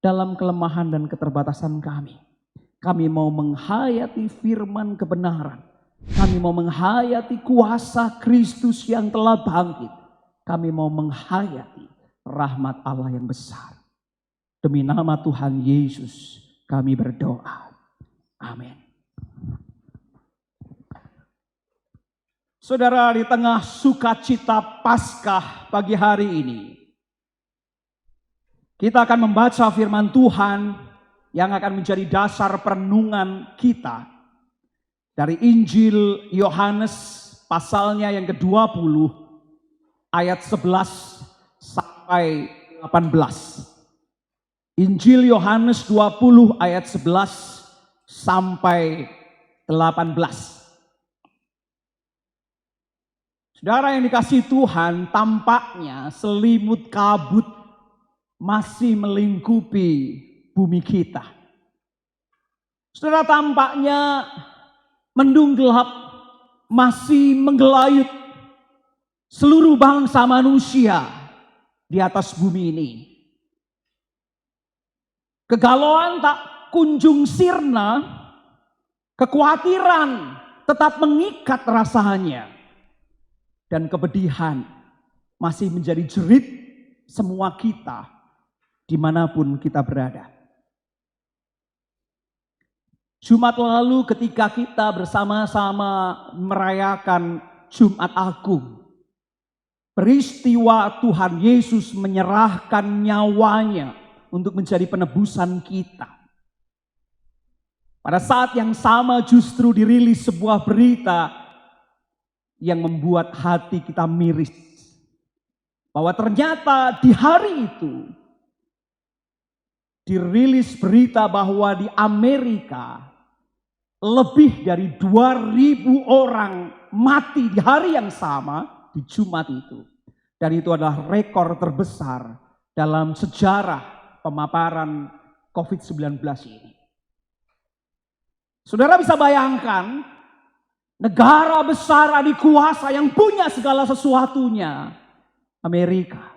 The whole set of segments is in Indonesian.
dalam kelemahan dan keterbatasan kami. Kami mau menghayati firman kebenaran. Kami mau menghayati kuasa Kristus yang telah bangkit. Kami mau menghayati rahmat Allah yang besar. Demi nama Tuhan Yesus kami berdoa. Amin. Saudara, di tengah sukacita Paskah pagi hari ini, kita akan membaca firman Tuhan yang akan menjadi dasar perenungan kita dari Injil Yohanes pasalnya yang ke-20 ayat 11 sampai 18. Injil Yohanes 20 ayat 11 sampai 18. Saudara yang dikasihi Tuhan, tampaknya selimut kabut masih melingkupi bumi kita. Saudara, tampaknya mendung gelap masih menggelayut seluruh bangsa manusia di atas bumi ini. Kegalauan tak kunjung sirna, kekhawatiran tetap mengikat rasanya. Dan kepedihan masih menjadi jerit semua kita dimanapun kita berada. Jumat lalu ketika kita bersama-sama merayakan Jumat Agung, peristiwa Tuhan Yesus menyerahkan nyawanya untuk menjadi penebusan kita. Pada saat yang sama justru dirilis sebuah berita yang membuat hati kita miris. Bahwa ternyata di hari itu dirilis berita bahwa di Amerika lebih dari 2.000 orang mati di hari yang sama di Jumat itu. Dan itu adalah rekor terbesar dalam sejarah pemaparan COVID-19 ini. Saudara bisa bayangkan, negara besar adik kuasa yang punya segala sesuatunya, Amerika,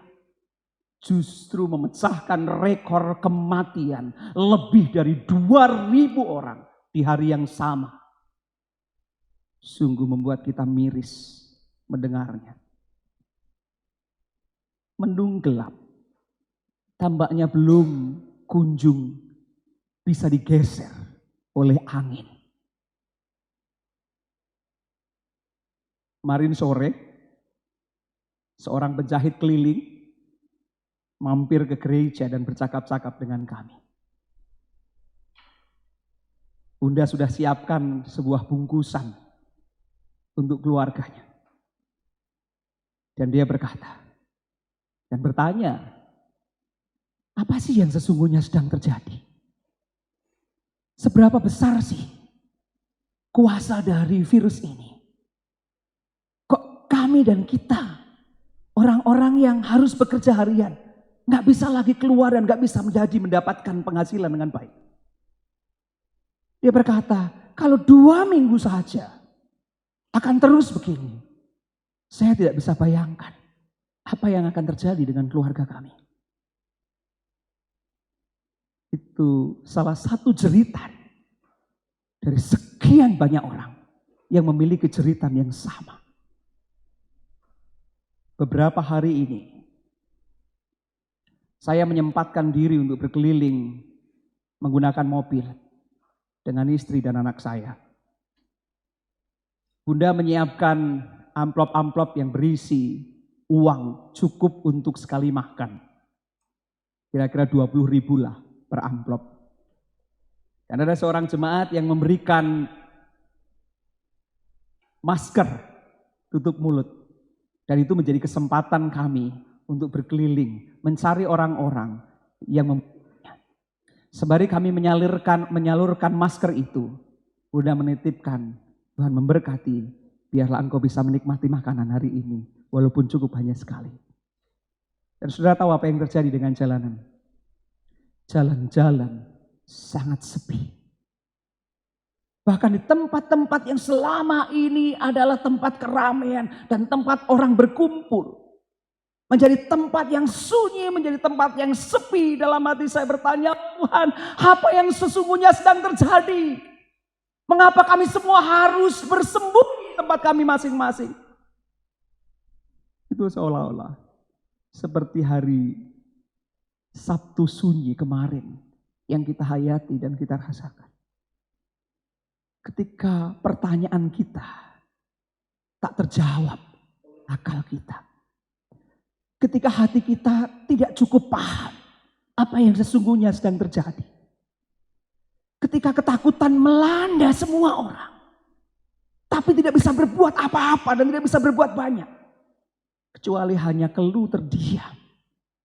justru memecahkan rekor kematian lebih dari 2.000 orang di hari yang sama. Sungguh membuat kita miris mendengarnya. Mendung gelap, tampaknya belum kunjung bisa digeser oleh angin. Kemarin sore, seorang penjahit keliling mampir ke gereja dan bercakap-cakap dengan kami. Bunda sudah siapkan sebuah bungkusan untuk keluarganya. Dan dia berkata dan bertanya, apa sih yang sesungguhnya sedang terjadi? Seberapa besar sih kuasa dari virus ini? Kami dan kita, orang-orang yang harus bekerja harian, gak bisa lagi keluar dan gak bisa mendapatkan penghasilan dengan baik. Dia berkata, kalau 2 minggu saja akan terus begini, saya tidak bisa bayangkan apa yang akan terjadi dengan keluarga kami. Itu salah satu jeritan dari sekian banyak orang yang memiliki jeritan yang sama. Beberapa hari ini, saya menyempatkan diri untuk berkeliling menggunakan mobil dengan istri dan anak saya. Bunda menyiapkan amplop-amplop yang berisi uang cukup untuk sekali makan. Kira-kira 20.000 lah per amplop. Dan ada seorang jemaat yang memberikan masker tutup mulut. Dan itu menjadi kesempatan kami untuk berkeliling, mencari orang-orang yang membutuhkan. Sembari kami menyalurkan masker itu, Bunda menitipkan, Tuhan memberkati, biarlah engkau bisa menikmati makanan hari ini, walaupun cukup hanya sekali. Dan saudara tahu apa yang terjadi dengan jalanan? Jalan-jalan sangat sepi. Bahkan di tempat-tempat yang selama ini adalah tempat keramaian dan tempat orang berkumpul. menjadi tempat yang sunyi, menjadi tempat yang sepi. Dalam hati saya bertanya, Tuhan, apa yang sesungguhnya sedang terjadi? Mengapa kami semua harus bersembunyi di tempat kami masing-masing? Itu seolah-olah seperti hari Sabtu sunyi kemarin yang kita hayati dan kita rasakan. Ketika pertanyaan kita tak terjawab akal kita. Ketika hati kita tidak cukup paham apa yang sesungguhnya sedang terjadi. Ketika ketakutan melanda semua orang. Tapi tidak bisa berbuat apa-apa dan tidak bisa berbuat banyak. Kecuali hanya keluh terdiam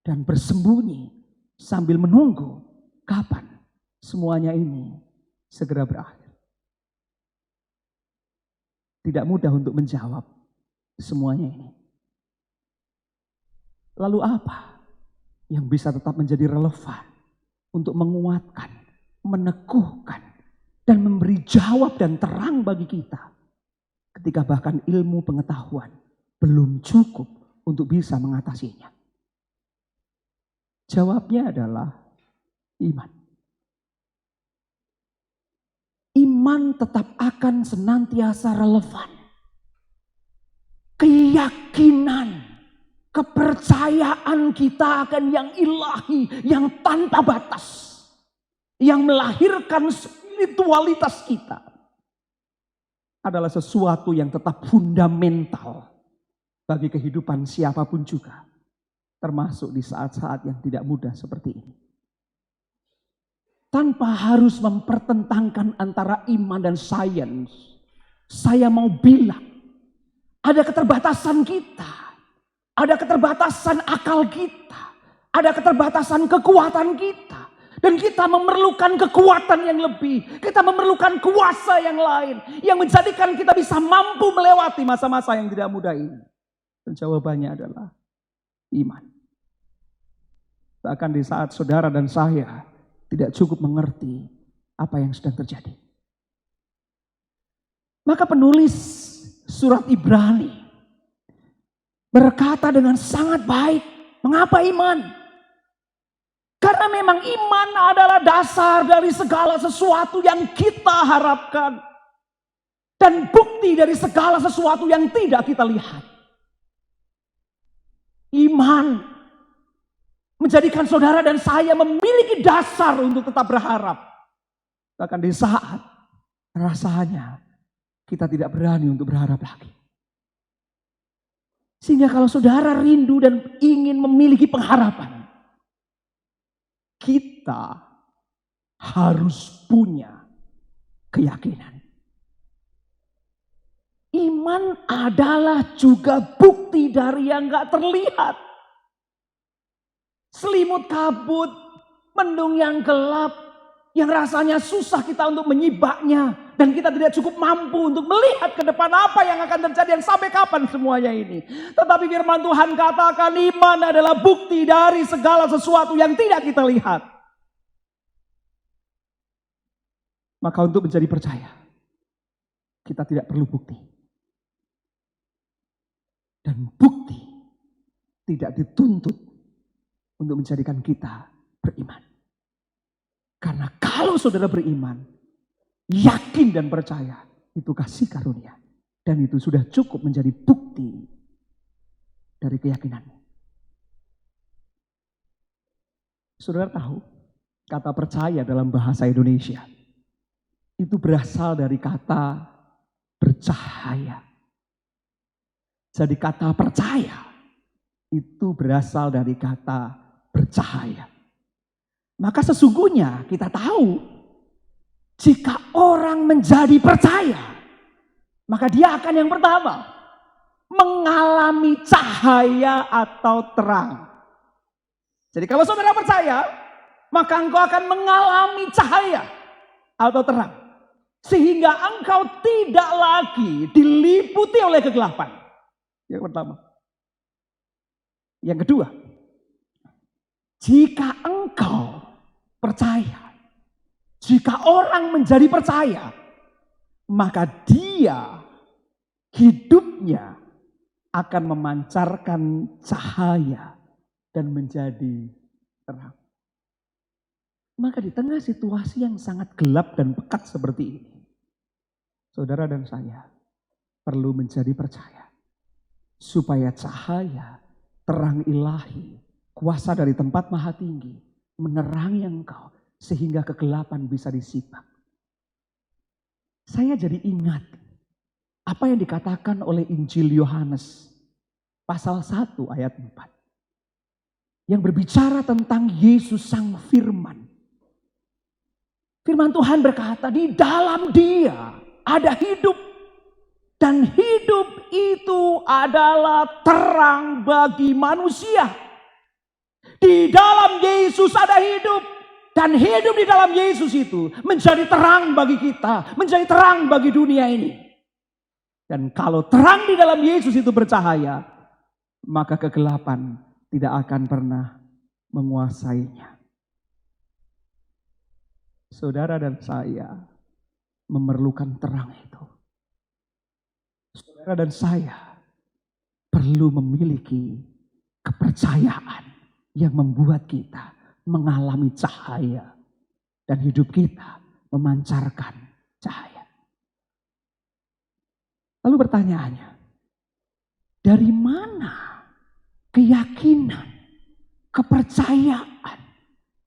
dan bersembunyi sambil menunggu kapan semuanya ini segera berakhir. Tidak mudah untuk menjawab semuanya ini. Lalu apa yang bisa tetap menjadi relevan untuk menguatkan, meneguhkan, dan memberi jawab dan terang bagi kita ketika bahkan ilmu pengetahuan belum cukup untuk bisa mengatasinya? Jawabnya adalah iman. Iman tetap akan senantiasa relevan. Keyakinan, kepercayaan kita akan yang ilahi, yang tanpa batas. Yang melahirkan spiritualitas kita. Adalah sesuatu yang tetap fundamental bagi kehidupan siapapun juga. Termasuk di saat-saat yang tidak mudah seperti ini. Tanpa harus mempertentangkan antara iman dan sains. Saya mau bilang, ada keterbatasan kita. Ada keterbatasan akal kita. Ada keterbatasan kekuatan kita. Dan kita memerlukan kekuatan yang lebih. Kita memerlukan kuasa yang lain. Yang menjadikan kita bisa mampu melewati masa-masa yang tidak mudah ini. Dan jawabannya adalah iman. Bahkan di saat saudara dan saya tidak cukup mengerti apa yang sedang terjadi. Maka penulis surat Ibrani berkata dengan sangat baik, mengapa iman? Karena memang iman adalah dasar dari segala sesuatu yang kita harapkan. Dan bukti dari segala sesuatu yang tidak kita lihat. Iman menjadikan saudara dan saya memiliki dasar untuk tetap berharap. Bahkan di saat rasanya kita tidak berani untuk berharap lagi. Sehingga kalau saudara rindu dan ingin memiliki pengharapan, kita harus punya keyakinan. Iman adalah juga bukti dari yang gak terlihat. Selimut kabut, mendung yang gelap, yang rasanya susah kita untuk menyibaknya. Dan kita tidak cukup mampu untuk melihat ke depan apa yang akan terjadi dan sampai kapan semuanya ini. Tetapi firman Tuhan katakan iman adalah bukti dari segala sesuatu yang tidak kita lihat. Maka untuk menjadi percaya, kita tidak perlu bukti. Dan bukti tidak dituntut untuk menjadikan kita beriman. Karena kalau saudara beriman, yakin dan percaya, itu kasih karunia. Dan itu sudah cukup menjadi bukti dari keyakinanmu. Saudara tahu, kata percaya dalam bahasa Indonesia, itu berasal dari kata bercahaya. Jadi kata percaya, itu berasal dari kata bercahaya. Maka sesungguhnya kita tahu jika orang menjadi percaya, maka dia akan yang pertama mengalami cahaya atau terang. Jadi kalau saudara percaya, maka engkau akan mengalami cahaya atau terang. Sehingga engkau tidak lagi diliputi oleh kegelapan. Yang pertama. Yang kedua, jika engkau percaya, jika orang menjadi percaya, maka dia hidupnya akan memancarkan cahaya dan menjadi terang. Maka di tengah situasi yang sangat gelap dan pekat seperti ini, saudara dan saya perlu menjadi percaya supaya cahaya, terang ilahi, kuasa dari tempat maha tinggi menerangi engkau sehingga kegelapan bisa disipak. Saya jadi ingat apa yang dikatakan oleh Injil Yohanes pasal 1 ayat 4. Yang berbicara tentang Yesus Sang Firman. Firman Tuhan berkata, di dalam Dia ada hidup. Dan hidup itu adalah terang bagi manusia. Di dalam Yesus ada hidup. Dan hidup di dalam Yesus itu menjadi terang bagi kita. Menjadi terang bagi dunia ini. Dan kalau terang di dalam Yesus itu bercahaya, maka kegelapan tidak akan pernah menguasainya. Saudara dan saya memerlukan terang itu. Saudara dan saya perlu memiliki kepercayaan yang membuat kita mengalami cahaya dan hidup kita memancarkan cahaya. Lalu pertanyaannya, dari mana keyakinan, kepercayaan,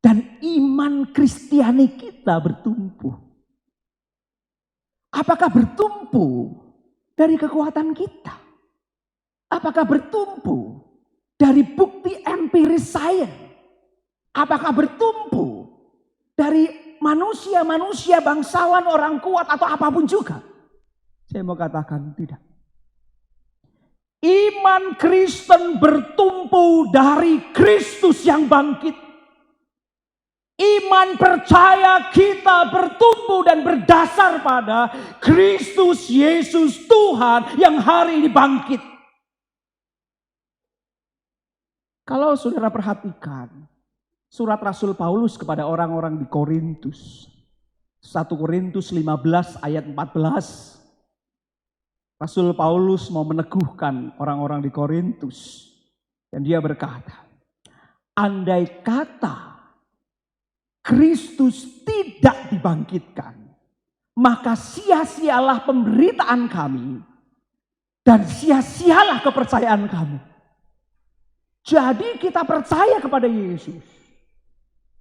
dan iman Kristiani kita bertumbuh? Apakah bertumbuh dari kekuatan kita? Apakah bertumbuh dari bukti empiris sains? Apakah bertumbuh dari manusia-manusia bangsawan, orang kuat atau apapun juga? Saya mau katakan tidak. Iman Kristen bertumbuh dari Kristus yang bangkit. Iman percaya kita bertumbuh dan berdasar pada Kristus Yesus Tuhan yang hari ini bangkit. Kalau saudara perhatikan surat Rasul Paulus kepada orang-orang di Korintus. 1 Korintus 15 ayat 14. Rasul Paulus mau meneguhkan orang-orang di Korintus. Dan dia berkata, andai kata Kristus tidak dibangkitkan, maka sia-sialah pemberitaan kami dan sia-sialah kepercayaan kamu. Jadi kita percaya kepada Yesus.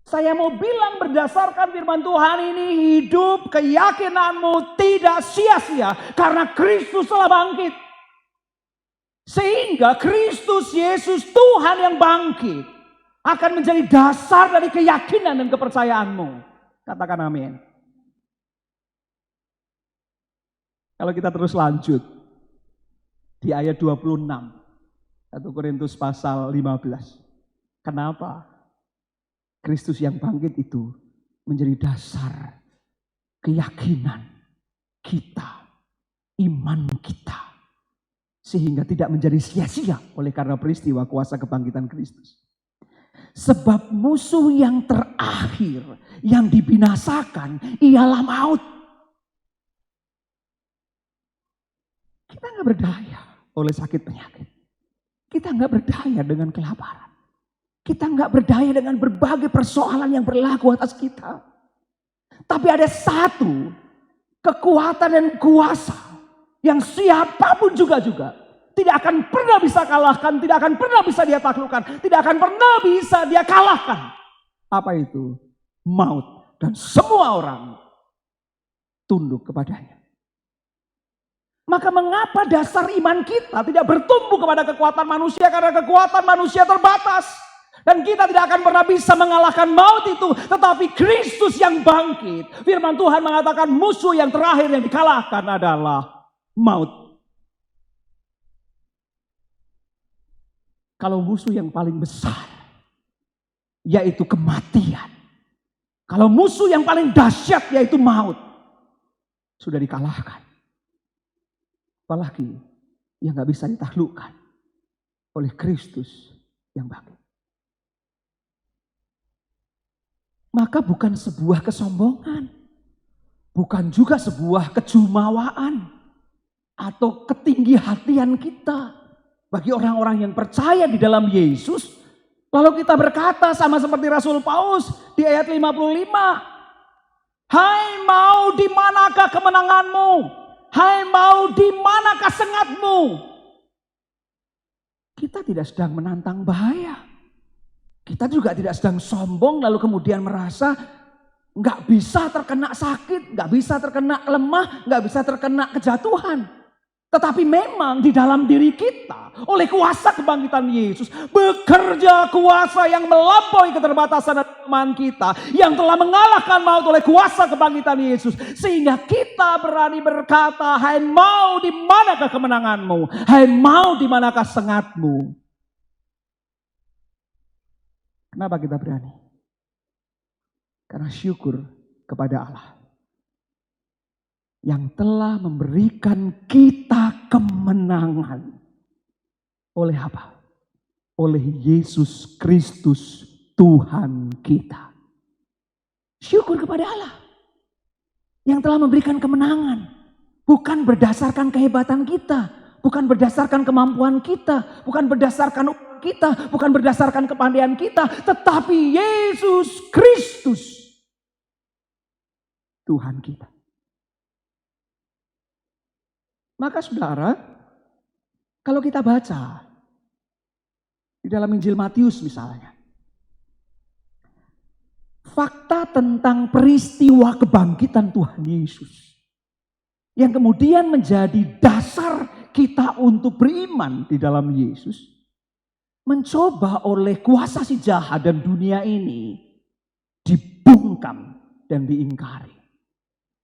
Saya mau bilang berdasarkan firman Tuhan ini, hidup keyakinanmu tidak sia-sia karena Kristus telah bangkit. Sehingga Kristus Yesus Tuhan yang bangkit akan menjadi dasar dari keyakinan dan kepercayaanmu. Katakan amin. Kalau kita terus lanjut di ayat 26. 1 Korintus pasal 15. Kenapa Kristus yang bangkit itu menjadi dasar keyakinan kita, iman kita. Sehingga tidak menjadi sia-sia oleh karena peristiwa kuasa kebangkitan Kristus. Sebab musuh yang terakhir yang dibinasakan ialah maut. Kita nggak berdaya oleh sakit penyakit. Kita nggak berdaya dengan kelaparan. Kita nggak berdaya dengan berbagai persoalan yang berlaku atas kita. Tapi ada satu kekuatan dan kuasa yang siapapun juga tidak akan pernah bisa kalahkan, tidak akan pernah bisa dia taklukkan, tidak akan pernah bisa dia kalahkan. Apa itu? Maut. Dan semua orang tunduk kepadanya. Maka mengapa dasar iman kita tidak bertumbuh kepada kekuatan manusia? Karena kekuatan manusia terbatas. Dan kita tidak akan pernah bisa mengalahkan maut itu. Tetapi Kristus yang bangkit. Firman Tuhan mengatakan musuh yang terakhir yang dikalahkan adalah maut. Kalau musuh yang paling besar, yaitu kematian. Kalau musuh yang paling dahsyat, yaitu maut, sudah dikalahkan. Apalagi yang gak bisa ditaklukkan oleh Kristus yang bangkit. Maka bukan sebuah kesombongan, bukan juga sebuah kejumawaan atau ketinggi hatian kita. Bagi orang-orang yang percaya di dalam Yesus, lalu kita berkata sama seperti Rasul Paulus di ayat 55. Hai mau di manakah kemenanganmu? Hai mau di manakah sengatmu? Kita tidak sedang menantang bahaya. Kita juga tidak sedang sombong lalu kemudian merasa nggak bisa terkena sakit, nggak bisa terkena lemah, nggak bisa terkena kejatuhan. Tetapi memang di dalam diri kita oleh kuasa kebangkitan Yesus bekerja kuasa yang melampaui keterbatasan dan kelemahan kita yang telah mengalahkan maut oleh kuasa kebangkitan Yesus. Sehingga kita berani berkata, hai mau di manakah kemenanganmu? Hai mau di manakah sengatmu? Kenapa kita berani? Karena syukur kepada Allah yang telah memberikan kita kemenangan. Oleh apa? Oleh Yesus Kristus Tuhan kita. Syukur kepada Allah yang telah memberikan kemenangan. Bukan berdasarkan kehebatan kita, bukan berdasarkan kemampuan kita, bukan berdasarkan kita, bukan berdasarkan kepandaian kita, tetapi Yesus Kristus Tuhan kita. Maka saudara, kalau kita baca di dalam Injil Matius misalnya, fakta tentang peristiwa kebangkitan Tuhan Yesus yang kemudian menjadi dasar kita untuk beriman di dalam Yesus, mencoba oleh kuasa si jahat dan dunia ini dibungkam dan diingkari.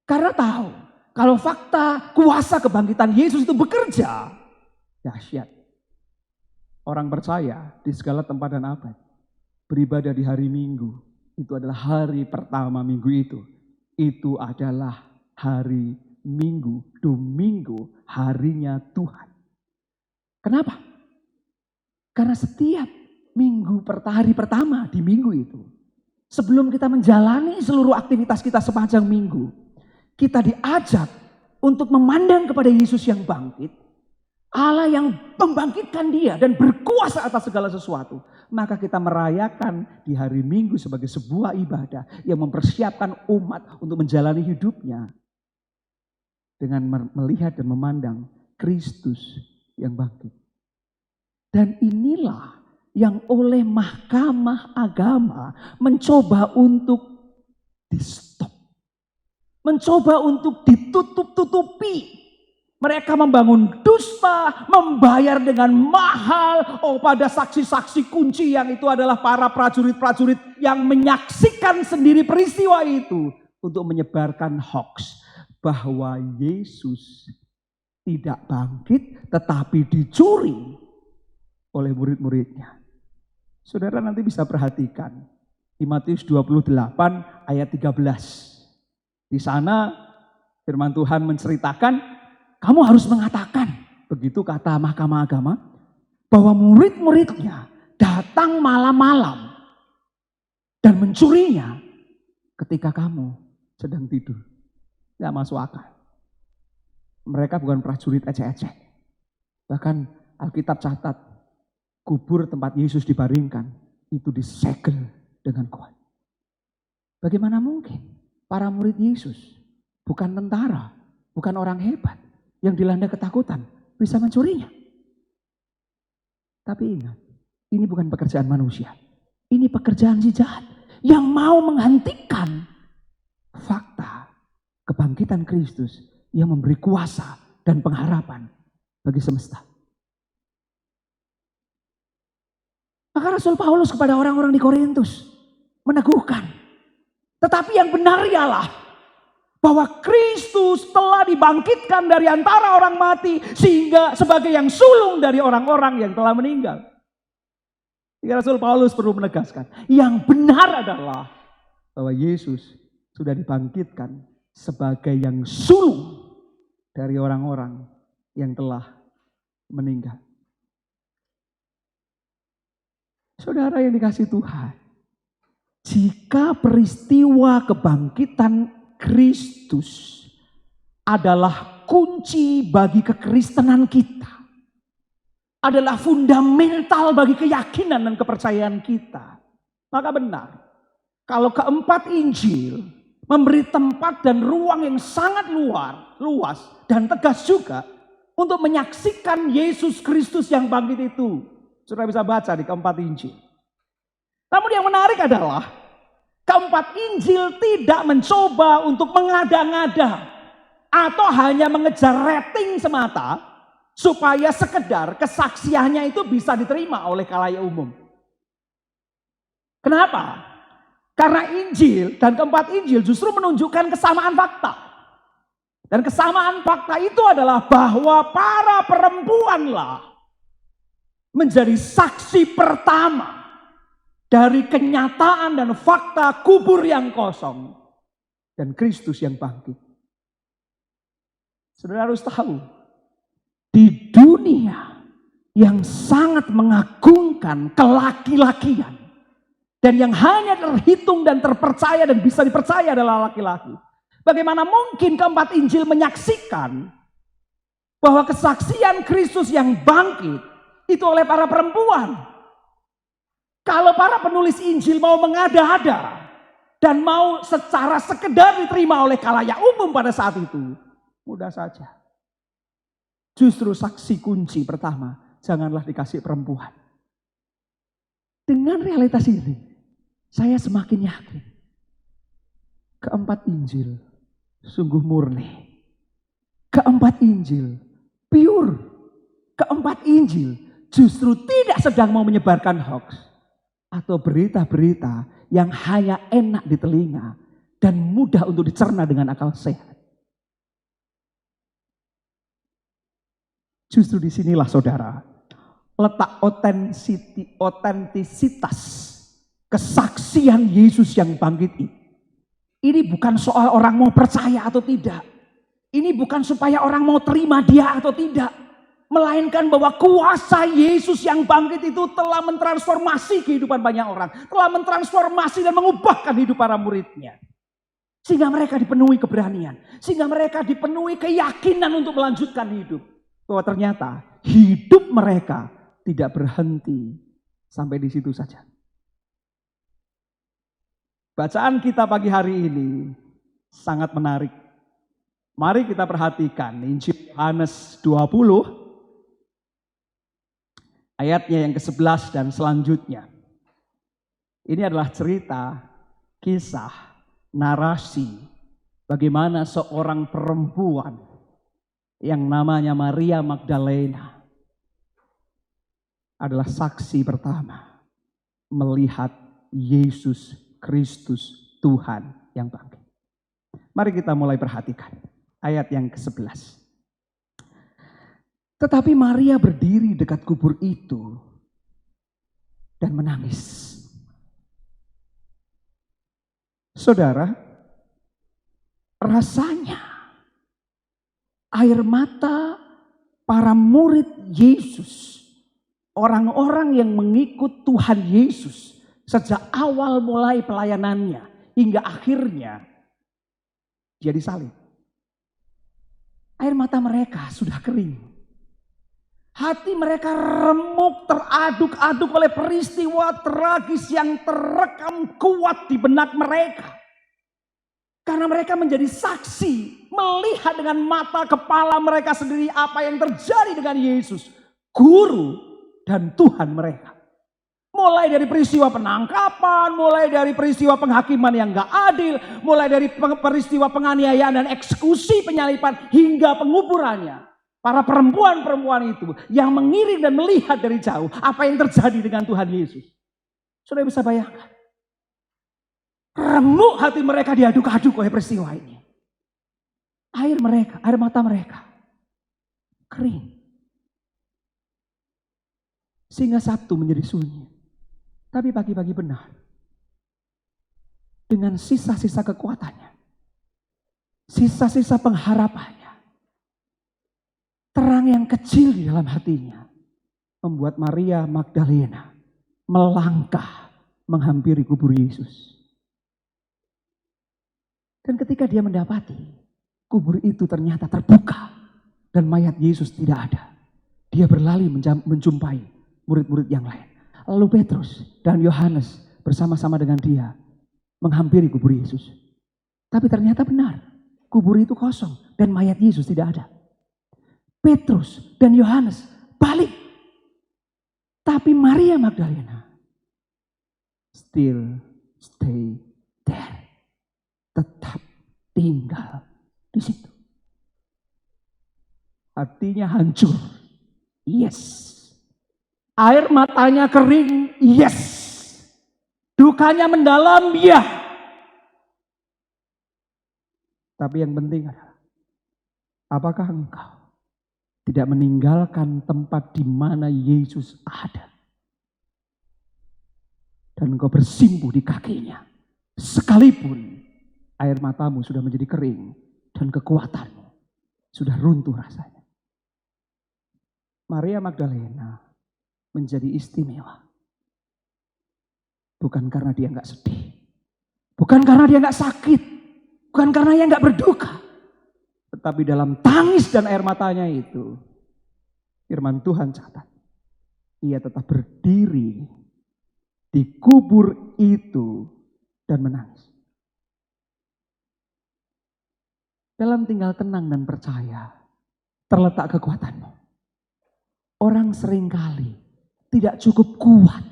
Karena tahu kalau fakta kuasa kebangkitan Yesus itu bekerja, dahsyat. Orang percaya di segala tempat dan abad beribadah di hari Minggu. Itu adalah hari pertama minggu itu. Itu adalah hari Minggu, Domingo, harinya Tuhan. Kenapa? Karena setiap minggu hari pertama di minggu itu, sebelum kita menjalani seluruh aktivitas kita sepanjang minggu, kita diajak untuk memandang kepada Yesus yang bangkit, Allah yang membangkitkan dia dan berkuasa atas segala sesuatu. Maka kita merayakan di hari Minggu sebagai sebuah ibadah yang mempersiapkan umat untuk menjalani hidupnya dengan melihat dan memandang Kristus yang bangkit. Dan inilah yang oleh mahkamah agama mencoba untuk di-stop. Mencoba untuk ditutup-tutupi. Mereka membangun dusta, membayar dengan mahal. Oh, pada saksi-saksi kunci yang itu adalah para prajurit-prajurit yang menyaksikan sendiri peristiwa itu. Untuk menyebarkan hoax bahwa Yesus tidak bangkit tetapi dicuri oleh murid-muridnya. Saudara nanti bisa perhatikan di Matius 28 ayat 13. Di sana firman Tuhan menceritakan, kamu harus mengatakan, begitu kata mahkamah agama, bahwa murid-muridnya datang malam-malam dan mencurinya ketika kamu sedang tidur. Tidak masuk akal. Mereka bukan prajurit ecek-ecek. Bahkan Alkitab catat, kubur tempat Yesus dibaringkan itu disegel dengan kuat. Bagaimana mungkin para murid Yesus, bukan tentara, bukan orang hebat, yang dilanda ketakutan bisa mencurinya? Tapi ingat, ini bukan pekerjaan manusia. Ini pekerjaan si jahat yang mau menghentikan fakta kebangkitan Kristus yang memberi kuasa dan pengharapan bagi semesta. Maka Rasul Paulus kepada orang-orang di Korintus meneguhkan, tetapi yang benar ialah bahwa Kristus telah dibangkitkan dari antara orang mati sehingga sebagai yang sulung dari orang-orang yang telah meninggal. Jadi Rasul Paulus perlu menegaskan, yang benar adalah bahwa Yesus sudah dibangkitkan sebagai yang sulung dari orang-orang yang telah meninggal. Saudara yang dikasihi Tuhan, jika peristiwa kebangkitan Kristus adalah kunci bagi kekristenan kita, adalah fundamental bagi keyakinan dan kepercayaan kita. Maka benar, kalau keempat Injil memberi tempat dan ruang yang sangat luas dan tegas juga untuk menyaksikan Yesus Kristus yang bangkit itu. Saudara bisa baca di keempat Injil. Namun yang menarik adalah keempat Injil tidak mencoba untuk mengada-ngada atau hanya mengejar rating semata supaya sekedar kesaksiannya itu bisa diterima oleh khalayak umum. Kenapa? Karena Injil dan keempat Injil justru menunjukkan kesamaan fakta. Dan kesamaan fakta itu adalah bahwa para perempuanlah menjadi saksi pertama dari kenyataan dan fakta kubur yang kosong dan Kristus yang bangkit. Saudara harus tahu, di dunia yang sangat mengagungkan kelaki-lakian dan yang hanya terhitung dan terpercaya dan bisa dipercaya adalah laki-laki. Bagaimana mungkin keempat Injil menyaksikan bahwa kesaksian Kristus yang bangkit itu oleh para perempuan? Kalau para penulis Injil mau mengada-ada dan mau secara sekedar diterima oleh khalayak umum pada saat itu, mudah saja. Justru saksi kunci pertama, janganlah dikasih perempuan. Dengan realitas ini, saya semakin yakin keempat Injil sungguh murni. Keempat Injil pure. Keempat Injil justru tidak sedang mau menyebarkan hoax atau berita-berita yang hanya enak di telinga dan mudah untuk dicerna dengan akal sehat. Justru disinilah saudara, letak otentisitas kesaksian Yesus yang bangkit ini. Ini bukan soal orang mau percaya atau tidak. Ini bukan supaya orang mau terima dia atau tidak. Melainkan bahwa kuasa Yesus yang bangkit itu telah mentransformasi kehidupan banyak orang. Telah mentransformasi dan mengubahkan hidup para muridnya. Sehingga mereka dipenuhi keberanian. Sehingga mereka dipenuhi keyakinan untuk melanjutkan hidup. Bahwa ternyata hidup mereka tidak berhenti sampai di situ saja. Bacaan kita pagi hari ini sangat menarik. Mari kita perhatikan Injil Yohanes 20 ayatnya yang ke-11 dan selanjutnya. Ini adalah cerita, kisah, narasi bagaimana seorang perempuan yang namanya Maria Magdalena adalah saksi pertama melihat Yesus Kristus Tuhan yang bangkit. Mari kita mulai perhatikan ayat yang ke-11. Tetapi Maria berdiri dekat kubur itu dan menangis. Saudara, rasanya air mata para murid Yesus, orang-orang yang mengikut Tuhan Yesus sejak awal mulai pelayanannya hingga akhirnya dia disalib. Air mata mereka sudah kering. Hati mereka remuk, teraduk-aduk oleh peristiwa tragis yang terekam kuat di benak mereka. Karena mereka menjadi saksi, melihat dengan mata kepala mereka sendiri apa yang terjadi dengan Yesus, guru dan Tuhan mereka. Mulai dari peristiwa penangkapan, mulai dari peristiwa penghakiman yang gak adil, mulai dari peristiwa penganiayaan dan eksekusi penyalipan hingga penguburannya. Para perempuan-perempuan itu yang mengiring dan melihat dari jauh apa yang terjadi dengan Tuhan Yesus. Sudah bisa bayangkan? Remuk hati mereka diaduk-aduk oleh peristiwa ini. Air mata mereka kering. Sehingga Sabtu menjadi sunyi. Tapi pagi-pagi benar. Dengan sisa-sisa kekuatannya. Sisa-sisa pengharapannya. Terang yang kecil di dalam hatinya. Membuat Maria Magdalena melangkah menghampiri kubur Yesus. Dan ketika dia mendapati kubur itu ternyata terbuka dan mayat Yesus tidak ada. dia berlari menjumpai murid-murid yang lain. Lalu Petrus dan Yohanes bersama-sama dengan dia menghampiri kubur Yesus. Tapi ternyata benar, kubur itu kosong dan mayat Yesus tidak ada. Petrus dan Yohanes balik. Tapi Maria Magdalena still stay there. Tetap tinggal di situ. Hatinya hancur. Yes. Air matanya kering. Yes. Dukanya mendalam. Ya. Tapi yang penting adalah, apakah engkau tidak meninggalkan tempat di mana Yesus ada? Dan engkau bersimpuh di kakinya. Sekalipun air matamu sudah menjadi kering dan kekuatanmu sudah runtuh rasanya. Maria Magdalena menjadi istimewa. Bukan karena dia nggak sedih. Bukan karena dia nggak sakit. Bukan karena dia nggak berduka. Tetapi dalam tangis dan air matanya itu, firman Tuhan catat, ia tetap berdiri di kubur itu dan menangis. Dalam tinggal tenang dan percaya terletak kekuatanmu. Orang seringkali tidak cukup kuat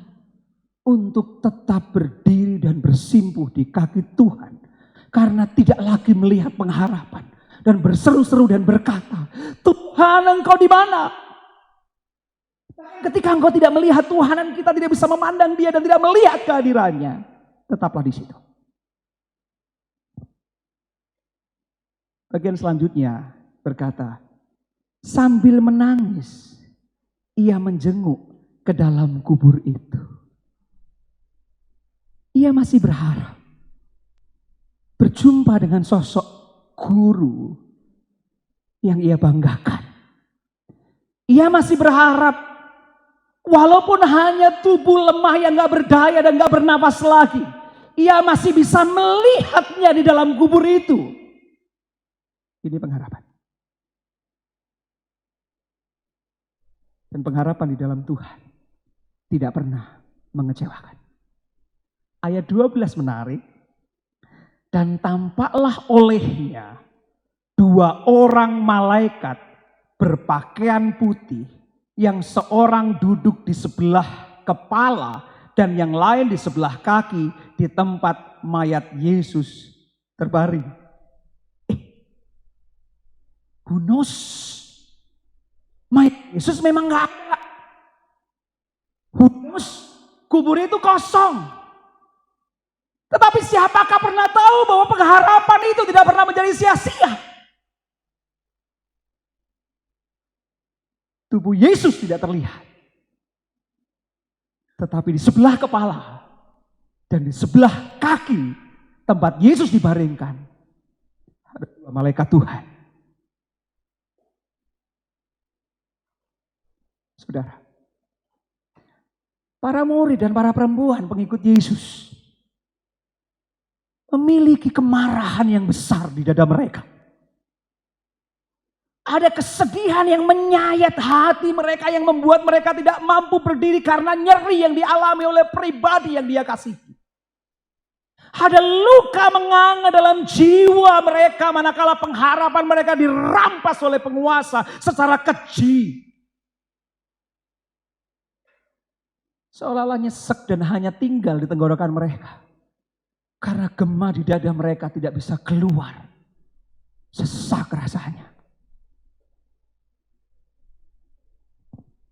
untuk tetap berdiri dan bersimpuh di kaki Tuhan. Karena tidak lagi melihat pengharapan. Dan berseru-seru dan berkata, Tuhan engkau di mana? Ketika engkau tidak melihat Tuhan dan kita tidak bisa memandang dia dan tidak melihat kehadirannya. Tetaplah di situ. Bagian selanjutnya berkata, sambil menangis, ia menjenguk ke dalam kubur itu. Ia masih berharap berjumpa dengan sosok guru yang ia banggakan. Ia masih berharap, walaupun hanya tubuh lemah yang gak berdaya dan gak bernapas lagi, ia masih bisa melihatnya di dalam kubur itu. Ini pengharapan. Dan pengharapan di dalam Tuhan tidak pernah mengecewakan. Ayat 12 menarik. Dan tampaklah olehnya 2 orang malaikat berpakaian putih, yang seorang duduk di sebelah kepala dan yang lain di sebelah kaki di tempat mayat Yesus terbaring. Who knows? Mayat Yesus memang gak ada. Who knows? Kubur itu kosong. Tetapi siapakah pernah tahu bahwa pengharapan itu tidak pernah menjadi sia-sia? Tubuh Yesus tidak terlihat. Tetapi di sebelah kepala dan di sebelah kaki tempat Yesus dibaringkan, ada 2 malaikat Tuhan. Saudara, para murid dan para perempuan pengikut Yesus memiliki kemarahan yang besar di dada mereka. Ada kesedihan yang menyayat hati mereka yang membuat mereka tidak mampu berdiri karena nyeri yang dialami oleh pribadi yang dia kasihi. Ada luka menganga dalam jiwa mereka manakala pengharapan mereka dirampas oleh penguasa secara keji. Seolah-olah nyesek dan hanya tinggal di tenggorokan mereka. Karena gema di dada mereka tidak bisa keluar. Sesak rasanya.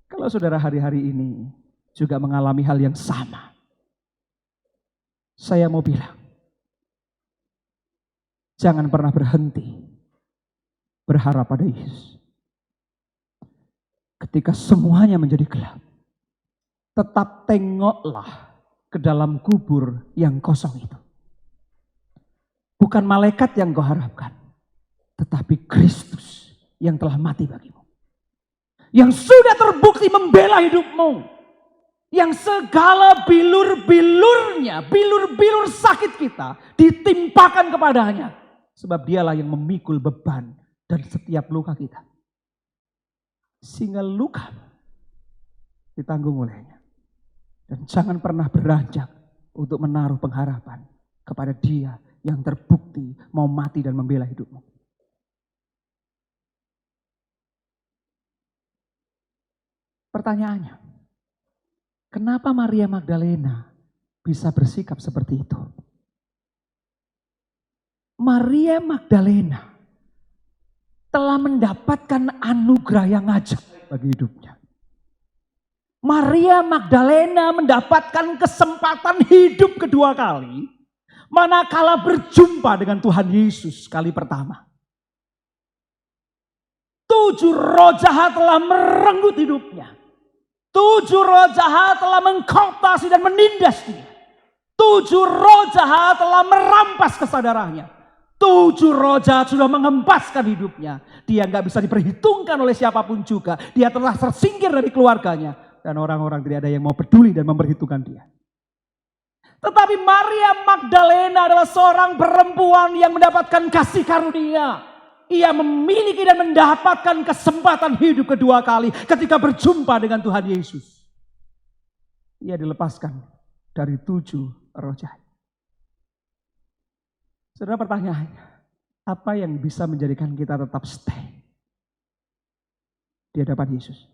Kalau saudara hari-hari ini juga mengalami hal yang sama, saya mau bilang, jangan pernah berhenti berharap pada Yesus. Ketika semuanya menjadi gelap, tetap tengoklah ke dalam kubur yang kosong itu. Bukan malaikat yang kau harapkan, tetapi Kristus yang telah mati bagimu. Yang sudah terbukti membela hidupmu. Yang segala bilur-bilurnya, bilur-bilur sakit kita ditimpakan kepadanya. Sebab dialah yang memikul beban dan setiap luka kita. Sehingga luka ditanggung olehnya. Dan jangan pernah beranjak untuk menaruh pengharapan kepada Dia yang terbukti mau mati dan membela hidupmu. Pertanyaannya, kenapa Maria Magdalena bisa bersikap seperti itu? Maria Magdalena telah mendapatkan anugerah yang ajaib bagi hidupnya. Maria Magdalena mendapatkan kesempatan hidup kedua kali manakala berjumpa dengan Tuhan Yesus kali pertama. 7 roh jahat telah merenggut hidupnya. 7 roh jahat telah mengkooptasi dan menindas dia. 7 roh jahat telah merampas kesadarannya. 7 roh jahat sudah mengempaskan hidupnya. Dia nggak bisa diperhitungkan oleh siapapun juga. Dia telah tersingkir dari keluarganya. Dan orang-orang tidak ada yang mau peduli dan memperhitungkan dia. Tetapi Maria Magdalena adalah seorang perempuan yang mendapatkan kasih karunia. Ia memiliki dan mendapatkan kesempatan hidup kedua kali ketika berjumpa dengan Tuhan Yesus. Ia dilepaskan dari 7 roh jahat. Saudara, pertanyaannya, apa yang bisa menjadikan kita tetap stay di hadapan Yesus?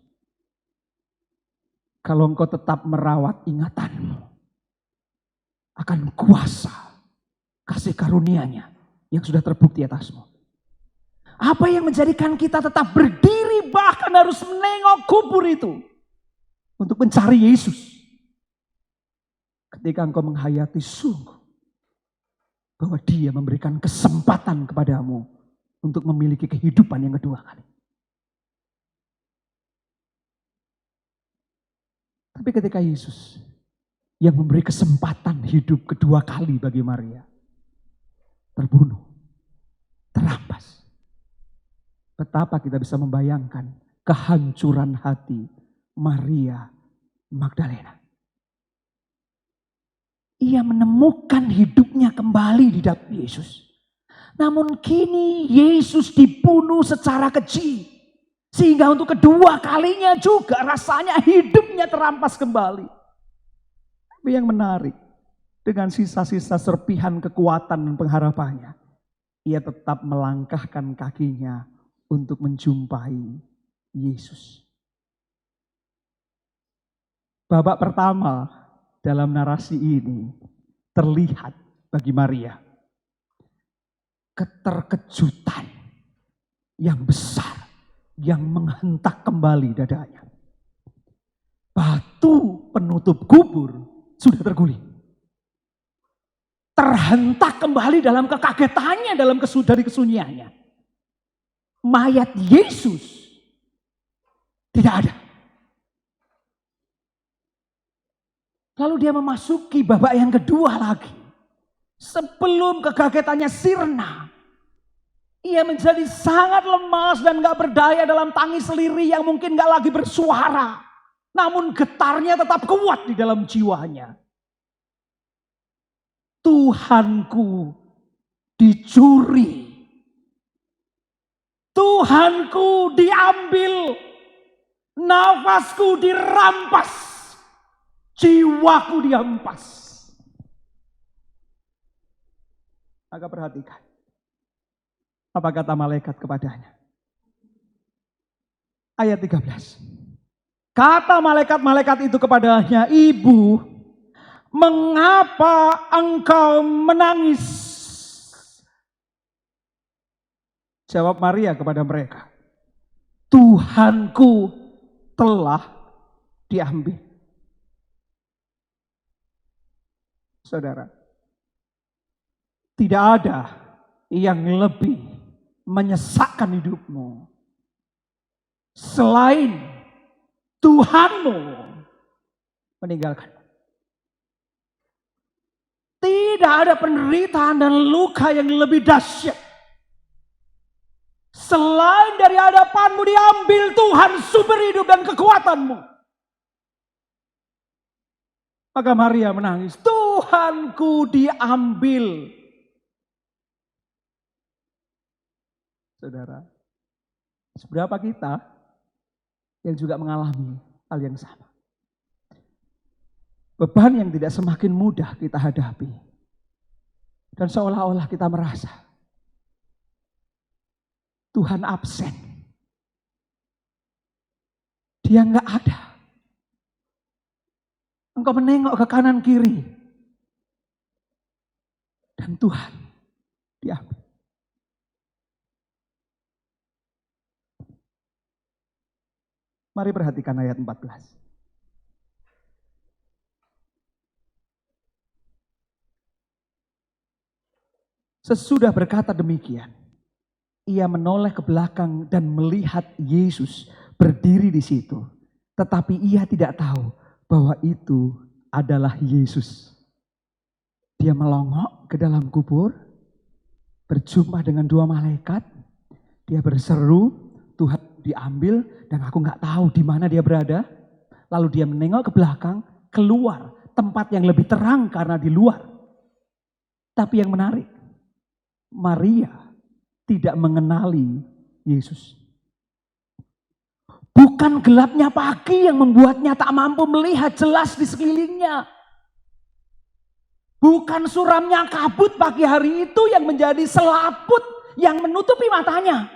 Kalau engkau tetap merawat ingatanmu akan kuasa kasih karunia-Nya yang sudah terbukti atasmu. Apa yang menjadikan kita tetap berdiri bahkan harus menengok kubur itu untuk mencari Yesus? Ketika engkau menghayati sungguh bahwa Dia memberikan kesempatan kepadamu untuk memiliki kehidupan yang kedua kali. Tapi ketika Yesus yang memberi kesempatan hidup kedua kali bagi Maria terbunuh, terampas. Betapa kita bisa membayangkan kehancuran hati Maria Magdalena. Ia menemukan hidupnya kembali di dalam Yesus. Namun kini Yesus dibunuh secara keji. Sehingga untuk kedua kalinya juga rasanya hidupnya terampas kembali. Tapi yang menarik, dengan sisa-sisa serpihan kekuatan dan pengharapannya, ia tetap melangkahkan kakinya untuk menjumpai Yesus. Babak pertama dalam narasi ini terlihat bagi Maria keterkejutan yang besar yang menghentak kembali dadanya. Batu penutup kubur sudah terguling. Terhentak kembali dalam kekagetannya, dari kesunyiannya. Mayat Yesus tidak ada. Lalu dia memasuki babak yang kedua lagi. Sebelum kekagetannya sirna, ia menjadi sangat lemas dan gak berdaya dalam tangis lirih yang mungkin gak lagi bersuara. Namun getarnya tetap kuat di dalam jiwanya. Tuhanku dicuri. Tuhanku diambil. Nafasku dirampas. Jiwaku dihempas. Maka perhatikan. Apa kata malaikat kepadanya? Ayat 13. Kata malaikat-malaikat itu kepadanya, Ibu, mengapa engkau menangis? Jawab Maria kepada mereka, Tuhanku telah diambil. Saudara, tidak ada yang lebih menyesakkan hidupmu selain Tuhanmu meninggalkan. Tidak ada penderitaan dan luka yang lebih dahsyat selain dari hadapanmu diambil Tuhan sumber hidup dan kekuatanmu. Maka Maria menangis, Tuhanku diambil. Saudara, seberapa kita yang juga mengalami hal yang sama. Beban yang tidak semakin mudah kita hadapi. Dan seolah-olah kita merasa Tuhan absen. Dia nggak ada. Engkau menengok ke kanan kiri. Dan Tuhan diambil. Mari perhatikan ayat 14. Sesudah berkata demikian, ia menoleh ke belakang dan melihat Yesus berdiri di situ. Tetapi ia tidak tahu bahwa itu adalah Yesus. Dia melongok ke dalam kubur, berjumpa dengan dua malaikat. Dia berseru, Tuhan diambil dan aku nggak tahu di mana dia berada. Lalu dia menengok ke belakang, keluar tempat yang lebih terang karena di luar. Tapi yang menarik, Maria tidak mengenali Yesus. Bukan gelapnya pagi yang membuatnya tak mampu melihat jelas di sekelilingnya. Bukan suramnya kabut pagi hari itu yang menjadi selaput yang menutupi matanya.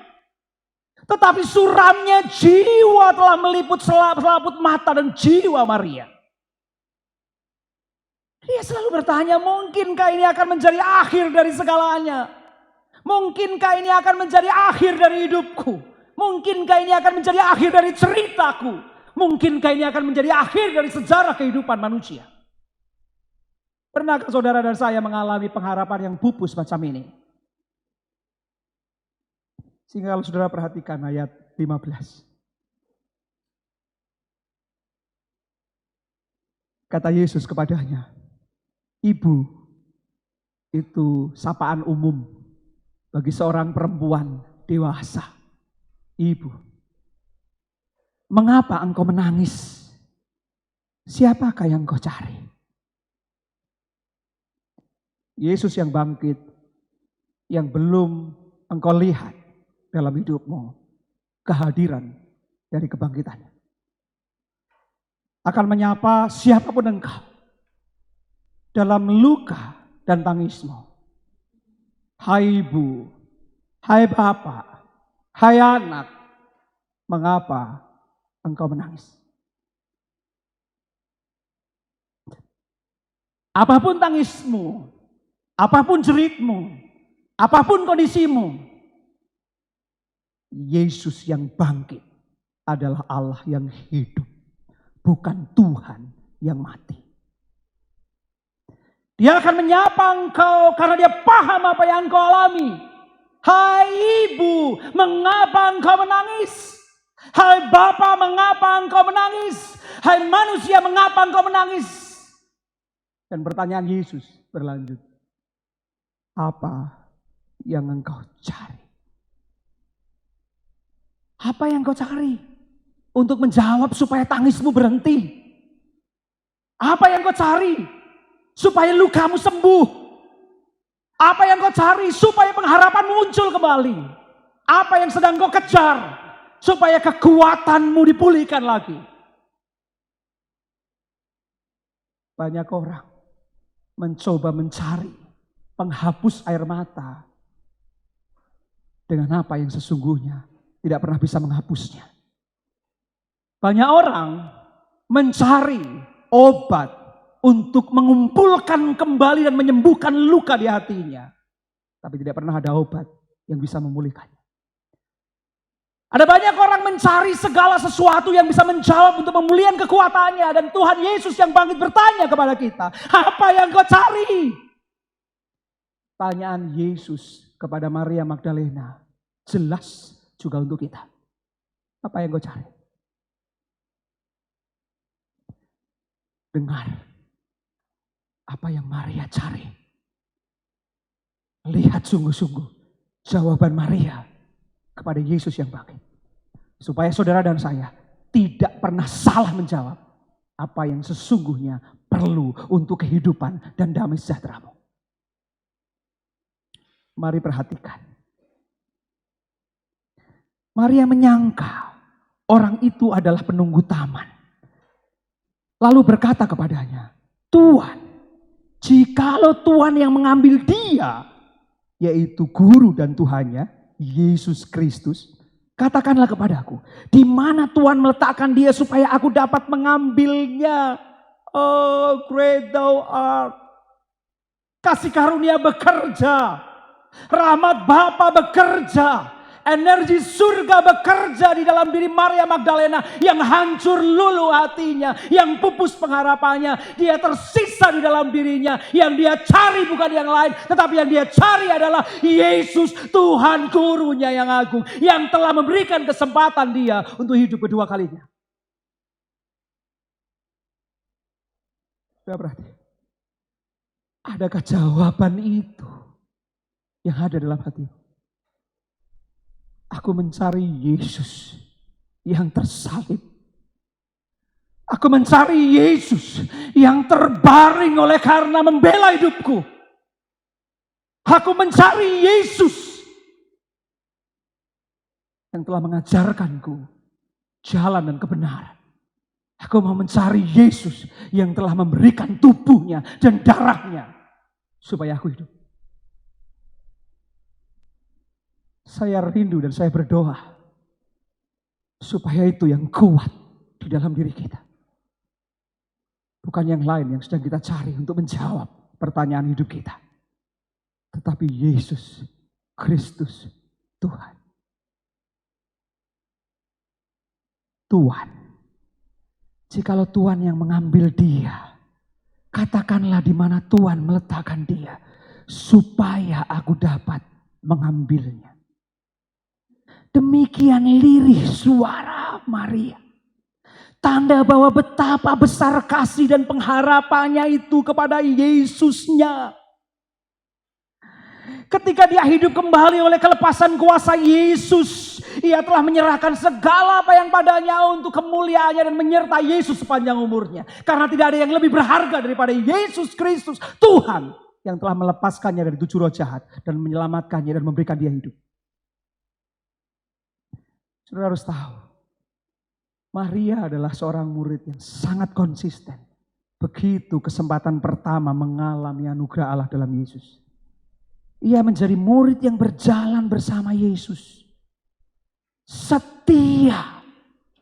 Tetapi suramnya jiwa telah meliput selaput mata dan jiwa Maria. Dia selalu bertanya, mungkinkah ini akan menjadi akhir dari segalanya? Mungkinkah ini akan menjadi akhir dari hidupku? Mungkinkah ini akan menjadi akhir dari ceritaku? Mungkinkah ini akan menjadi akhir dari sejarah kehidupan manusia? Pernahkah saudara dan saya mengalami pengharapan yang pupus macam ini? Sehingga kalau saudara perhatikan ayat 15. Kata Yesus kepadanya, ibu, itu sapaan umum bagi seorang perempuan dewasa. Ibu, mengapa engkau menangis? Siapakah yang kau cari? Yesus yang bangkit, yang belum engkau lihat dalam hidupmu, kehadiran dari kebangkitannya. Akan menyapa siapapun engkau dalam luka dan tangismu. Hai ibu, hai bapak, hai anak, mengapa engkau menangis? Apapun tangismu, apapun jeritmu, apapun kondisimu, Yesus yang bangkit adalah Allah yang hidup, bukan Tuhan yang mati. Dia akan menyapa engkau karena dia paham apa yang engkau alami. Hai ibu, mengapa engkau menangis? Hai bapa, mengapa engkau menangis? Hai manusia, mengapa engkau menangis? Dan pertanyaan Yesus berlanjut. Apa yang engkau cari? Apa yang engkau cari? Untuk menjawab supaya tangismu berhenti. Apa yang engkau cari? Supaya lukamu sembuh. Apa yang kau cari supaya pengharapan muncul kembali? Apa yang sedang kau kejar supaya kekuatanmu dipulihkan lagi? Banyak orang mencoba mencari penghapus air mata dengan apa yang sesungguhnya tidak pernah bisa menghapusnya. Banyak orang mencari obat untuk mengumpulkan kembali dan menyembuhkan luka di hatinya. Tapi tidak pernah ada obat yang bisa memulihkannya. Ada banyak orang mencari segala sesuatu yang bisa menjawab untuk memulihkan kekuatannya. Dan Tuhan Yesus yang bangkit bertanya kepada kita, apa yang kau cari? Tanyaan Yesus kepada Maria Magdalena jelas juga untuk kita. Apa yang kau cari? Dengar apa yang Maria cari. Lihat sungguh-sungguh jawaban Maria kepada Yesus yang bangkit. Supaya saudara dan saya tidak pernah salah menjawab apa yang sesungguhnya perlu untuk kehidupan dan damai sejahteramu. Mari perhatikan. Maria menyangka Orang itu adalah penunggu taman. Lalu berkata kepadanya, Tuhan, jikalau Tuhan yang mengambil dia, yaitu guru dan Tuhannya, Yesus Kristus, katakanlah kepadaku, di mana Tuhan meletakkan dia supaya aku dapat mengambilnya. Oh, great thou art. Kasih karunia bekerja, rahmat Bapa bekerja, energi surga bekerja di dalam diri Maria Magdalena yang hancur lulu hatinya, yang pupus pengharapannya. Dia tersisa di dalam dirinya. Yang dia cari bukan yang lain, tetapi yang dia cari adalah Yesus, Tuhan gurunya yang agung, yang telah memberikan kesempatan dia untuk hidup kedua kalinya. Sudah berarti, adakah jawaban itu yang ada dalam hatimu? Aku mencari Yesus yang tersalib. Aku mencari Yesus yang terbaring oleh karena membela hidupku. Aku mencari Yesus yang telah mengajarkanku jalan dan kebenaran. Aku mau mencari Yesus yang telah memberikan tubuhnya dan darahnya supaya aku hidup. Saya rindu dan saya berdoa supaya itu yang kuat di dalam diri kita. Bukan yang lain yang sedang kita cari untuk menjawab pertanyaan hidup kita. Tetapi Yesus Kristus Tuhan. Tuhan. Jikalau Tuhan yang mengambil dia, katakanlah di mana Tuhan meletakkan dia supaya aku dapat mengambilnya. Demikian lirih suara Maria. Tanda bahwa betapa besar kasih dan pengharapannya itu kepada Yesusnya. Ketika dia hidup kembali oleh kelepasan kuasa Yesus, ia telah menyerahkan segala apa yang padanya untuk kemuliaannya dan menyertai Yesus sepanjang umurnya. Karena tidak ada yang lebih berharga daripada Yesus Kristus, Tuhan, yang telah melepaskannya dari 7 roh jahat dan menyelamatkannya dan memberikan dia hidup. Saudara harus tahu, Maria adalah seorang murid yang sangat konsisten. Begitu kesempatan pertama mengalami anugerah Allah dalam Yesus. Ia menjadi murid yang berjalan bersama Yesus. Setia,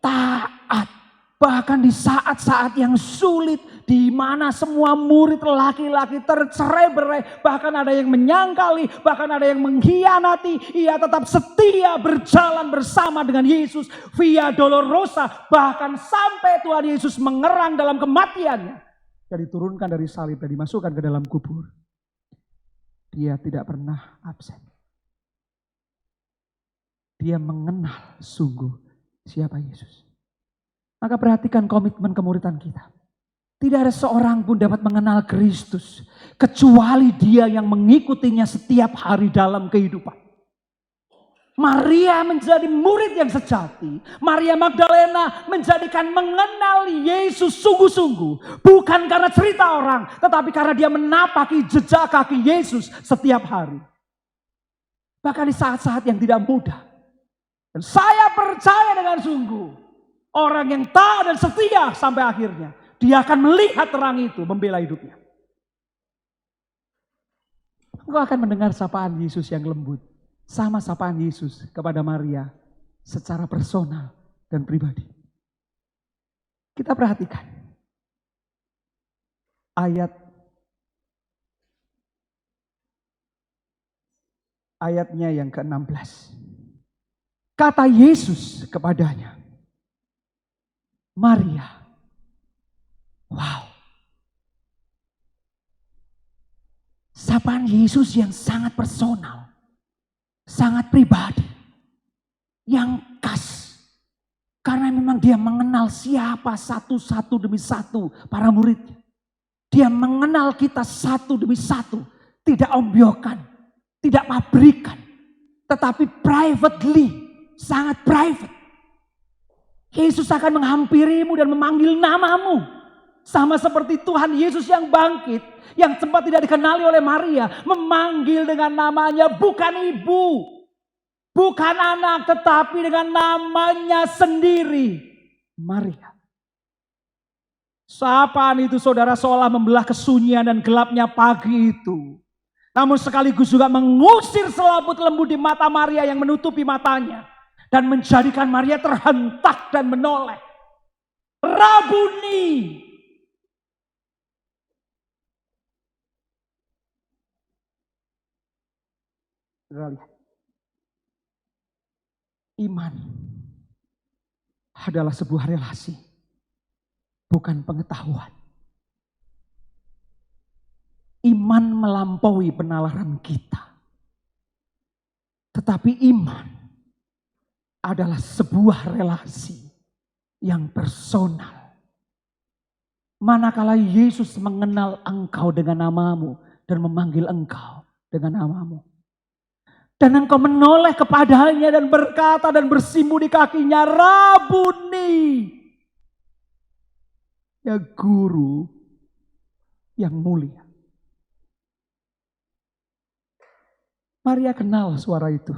taat, bahkan di saat-saat yang sulit, di mana semua murid laki-laki tercerai-berai, bahkan ada yang menyangkali, bahkan ada yang mengkhianati, ia tetap setia berjalan bersama dengan Yesus via dolorosa, bahkan sampai Tuhan Yesus mengerang dalam kematiannya dan diturunkan dari salib dan dimasukkan ke dalam kubur. Dia tidak pernah absen. Dia mengenal sungguh siapa Yesus. Maka perhatikan komitmen kemuridan kita. Tidak ada seorang pun dapat mengenal Kristus kecuali dia yang mengikutinya setiap hari dalam kehidupan. Maria menjadi murid yang sejati. Maria Magdalena menjadikan mengenal Yesus sungguh-sungguh. Bukan karena cerita orang, tetapi karena dia menapaki jejak kaki Yesus setiap hari. Bahkan di saat-saat yang tidak mudah. Dan saya percaya dengan sungguh, orang yang taat dan setia sampai akhirnya, dia akan melihat terang itu membela hidupnya. Engkau akan mendengar sapaan Yesus yang lembut. Sama sapaan Yesus kepada Maria secara personal dan pribadi. Kita perhatikan ayatnya yang ke-16. Kata Yesus kepadanya, Maria. Wow. Sapaan Yesus yang sangat personal. Sangat pribadi, yang khas, karena memang dia mengenal siapa satu demi satu para muridnya. Dia mengenal kita satu demi satu, tidak ombyokan, tidak pabrikan, tetapi privately, sangat private. Yesus akan menghampirimu dan memanggil namamu, sama seperti Tuhan Yesus yang bangkit. Yang sempat tidak dikenali oleh Maria, memanggil dengan namanya, bukan ibu, Bukan anak, tetapi dengan namanya sendiri, Maria. Sapaan itu saudara seolah membelah kesunyian dan gelapnya pagi itu. Namun sekaligus juga mengusir selaput lembu di mata Maria yang menutupi matanya. Dan menjadikan Maria terhentak dan menoleh. Rabuni. Lihat. Iman adalah sebuah relasi, bukan pengetahuan. Iman melampaui penalaran kita. Tetapi iman adalah sebuah relasi yang personal. Manakala Yesus mengenal engkau dengan namamu dan memanggil engkau dengan namamu. Dan engkau menoleh kepadanya dan berkata dan bersimpu di kakinya, Rabuni. Ya guru yang mulia. Maria kenal suara itu.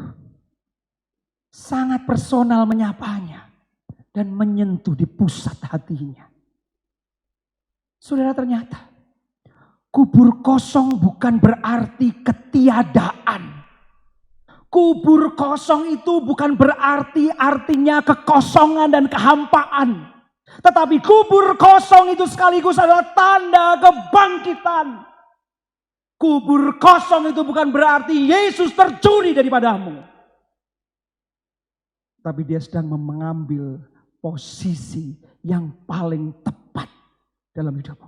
Sangat personal menyapanya. Dan menyentuh di pusat hatinya. Saudara, ternyata kubur kosong bukan berarti ketiadaan. Kubur kosong itu bukan berarti artinya kekosongan dan kehampaan. Tetapi kubur kosong itu sekaligus adalah tanda kebangkitan. Kubur kosong itu bukan berarti Yesus tercuri daripadamu. Tapi dia sedang mengambil posisi yang paling tepat dalam hidupmu.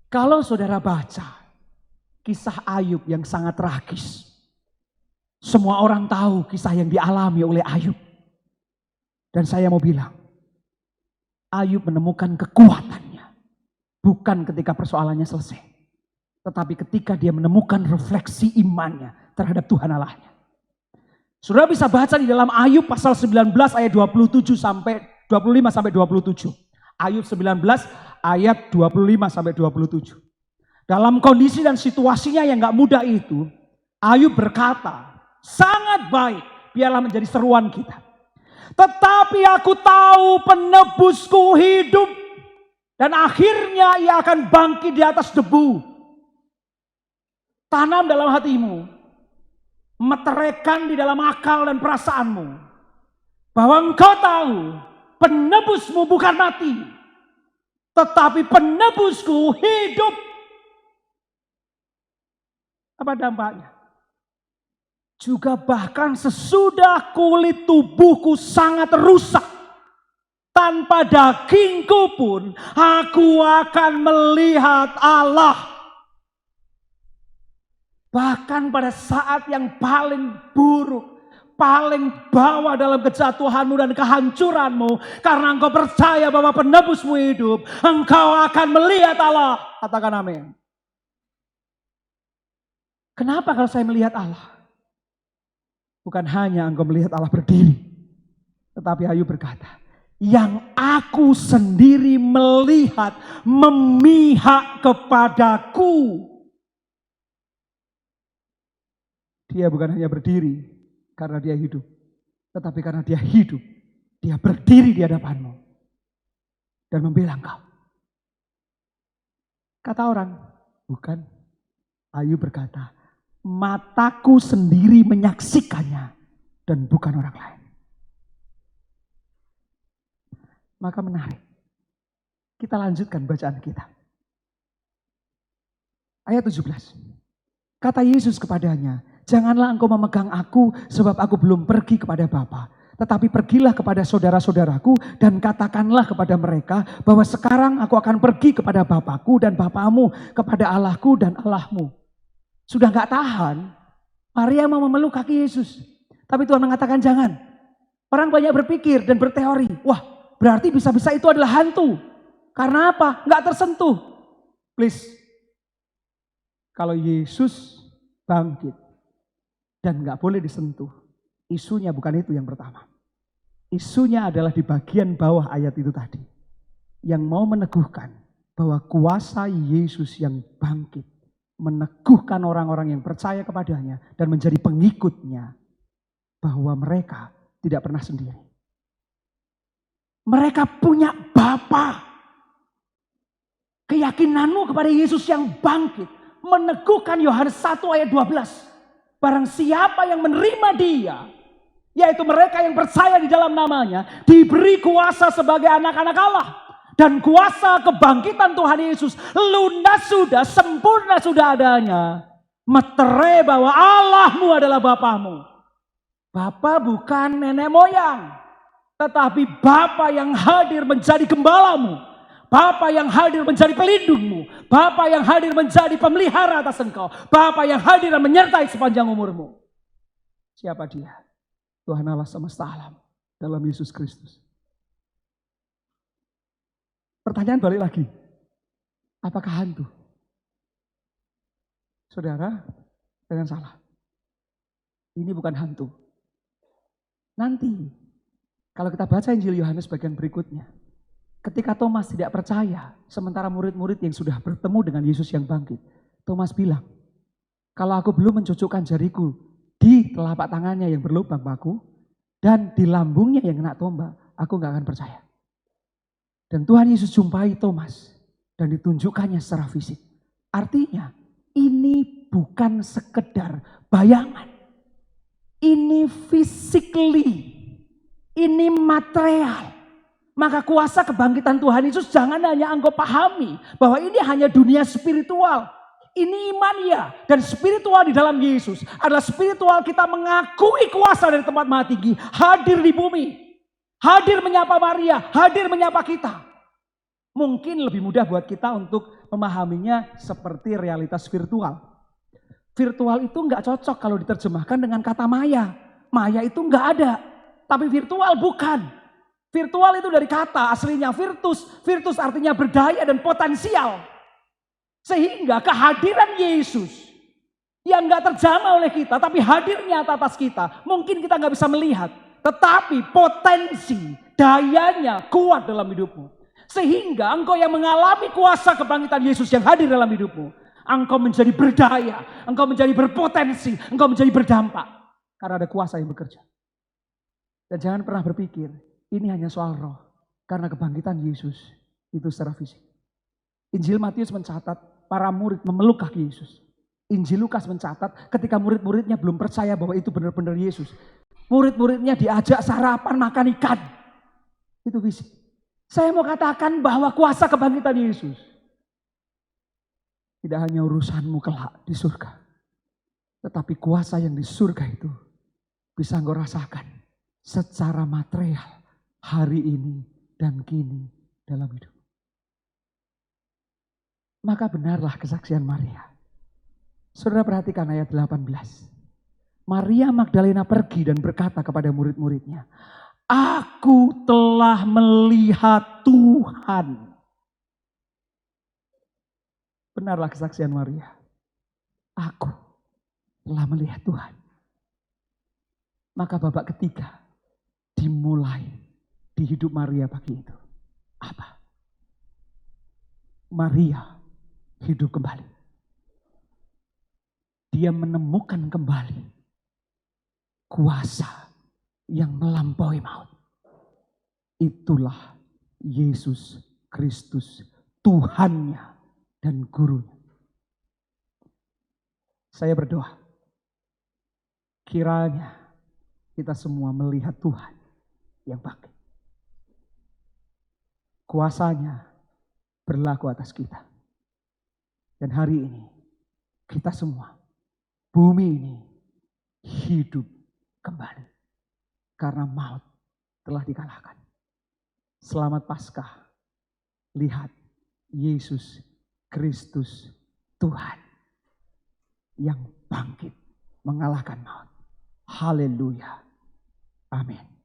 Kalau saudara baca kisah Ayub yang sangat tragis. Semua orang tahu kisah yang dialami oleh Ayub. Dan saya mau bilang, Ayub menemukan kekuatannya. Bukan ketika persoalannya selesai. Tetapi ketika dia menemukan refleksi imannya terhadap Tuhan Allahnya. Saudara bisa baca di dalam Ayub pasal 19 ayat 27 sampai 25 sampai 27. Ayub 19 ayat 25 sampai 27. Dalam kondisi dan situasinya yang gak mudah itu, Ayub berkata, sangat baik, biarlah menjadi seruan kita. Tetapi aku tahu penebusku hidup, dan akhirnya ia akan bangkit di atas debu. Tanam dalam hatimu, meteraikan di dalam akal dan perasaanmu, bahwa engkau tahu penebusmu bukan mati, tetapi penebusku hidup. Apa dampaknya? Juga bahkan sesudah kulit tubuhku sangat rusak, tanpa dagingku pun aku akan melihat Allah. Bahkan pada saat yang paling buruk, paling bawah dalam kejatuhanmu dan kehancuranmu, karena engkau percaya bahwa penebusmu hidup, engkau akan melihat Allah. Katakan amin. Kenapa kalau saya melihat Allah? Bukan hanya engkau melihat Allah berdiri. Tetapi Ayub berkata, yang aku sendiri melihat memihak kepadaku. Dia bukan hanya berdiri karena dia hidup. Tetapi karena dia hidup, dia berdiri di hadapanmu. Dan membela engkau. Kata orang, bukan. Ayub berkata, mataku sendiri menyaksikannya dan bukan orang lain. Maka menarik. Kita lanjutkan bacaan kita. Ayat 17. Kata Yesus kepadanya, janganlah engkau memegang aku sebab aku belum pergi kepada Bapa. Tetapi pergilah kepada saudara-saudaraku dan katakanlah kepada mereka bahwa sekarang aku akan pergi kepada Bapakku dan Bapamu, kepada Allahku dan Allahmu. Sudah gak tahan, Maria mau memeluk kaki Yesus. Tapi Tuhan mengatakan jangan. Orang banyak berpikir dan berteori, wah berarti bisa-bisa itu adalah hantu. Karena apa? Gak tersentuh. Please, kalau Yesus bangkit dan gak boleh disentuh, isunya bukan itu yang pertama. Isunya adalah di bagian bawah ayat itu tadi. Yang mau meneguhkan bahwa kuasa Yesus yang bangkit meneguhkan orang-orang yang percaya kepadanya dan menjadi pengikutnya bahwa mereka tidak pernah sendiri. Mereka punya Bapa. Keyakinanmu kepada Yesus yang bangkit meneguhkan Yohanes 1 ayat 12. Barang siapa yang menerima dia, yaitu mereka yang percaya di dalam namanya, diberi kuasa sebagai anak-anak Allah. Dan kuasa kebangkitan Tuhan Yesus lunas sudah, sempurna sudah adanya. Meterai bahwa Allahmu adalah Bapamu. Bapa bukan nenek moyang, tetapi Bapa yang hadir menjadi gembalamu. Bapa yang hadir menjadi pelindungmu. Bapa yang hadir menjadi pemelihara atas engkau. Bapa yang hadir dan menyertai sepanjang umurmu. Siapa dia? Tuhan Allah semesta alam dalam Yesus Kristus. Pertanyaan balik lagi. Apakah hantu? Saudara, jangan salah. Ini bukan hantu. Nanti, kalau kita baca Injil Yohanes bagian berikutnya. Ketika Thomas tidak percaya, sementara murid-murid yang sudah bertemu dengan Yesus yang bangkit. Thomas bilang, kalau aku belum mencucukkan jariku di telapak tangannya yang berlubang paku, dan di lambungnya yang kena tombak, aku gak akan percaya. Dan Tuhan Yesus jumpai Thomas dan ditunjukkannya secara fisik. Artinya ini bukan sekedar bayangan. Ini physically. Ini material. Maka kuasa kebangkitan Tuhan Yesus jangan hanya engkau pahami bahwa ini hanya dunia spiritual. Ini iman ya. Dan spiritual di dalam Yesus adalah spiritual kita mengakui kuasa dari tempat maha tinggi. Hadir di bumi. Hadir menyapa Maria, hadir menyapa kita. Mungkin lebih mudah buat kita untuk memahaminya seperti realitas virtual. Virtual itu nggak cocok kalau diterjemahkan dengan kata maya. Maya itu nggak ada, tapi virtual bukan. Virtual itu dari kata aslinya virtus. Virtus artinya berdaya dan potensial. Sehingga kehadiran Yesus yang nggak terjamah oleh kita, tapi hadirnya atas kita, mungkin kita nggak bisa melihat. Tetapi potensi, dayanya kuat dalam hidupmu. Sehingga engkau yang mengalami kuasa kebangkitan Yesus yang hadir dalam hidupmu. Engkau menjadi berdaya, engkau menjadi berpotensi, engkau menjadi berdampak. Karena ada kuasa yang bekerja. Dan jangan pernah berpikir, ini hanya soal roh. Karena kebangkitan Yesus itu secara fisik. Injil Matius mencatat para murid memeluk kaki Yesus. Injil Lukas mencatat ketika murid-muridnya belum percaya bahwa itu benar-benar Yesus. Murid-muridnya diajak sarapan makan ikan. Itu fisik. Saya mau katakan bahwa kuasa kebangkitan Yesus tidak hanya urusanmu kelak di surga. Tetapi kuasa yang di surga itu bisa engkau rasakan secara material hari ini dan kini dalam hidup. Maka benarlah kesaksian Maria. Saudara perhatikan ayat 18. Maria Magdalena pergi dan berkata kepada murid-muridnya, aku telah melihat Tuhan. Benarlah kesaksian Maria. Aku telah melihat Tuhan. Maka babak ketiga dimulai di hidup Maria pagi itu. Apa? Maria hidup kembali. Dia menemukan kembali kuasa yang melampaui maut. Itulah Yesus Kristus, Tuhannya dan Gurunya. Saya berdoa, kiranya kita semua melihat Tuhan yang bangkit. Kuasanya berlaku atas kita. Dan hari ini kita semua, bumi ini hidup kembali. Karena maut telah dikalahkan. Selamat Paskah. Lihat Yesus Kristus Tuhan yang bangkit mengalahkan maut. Haleluya. Amin.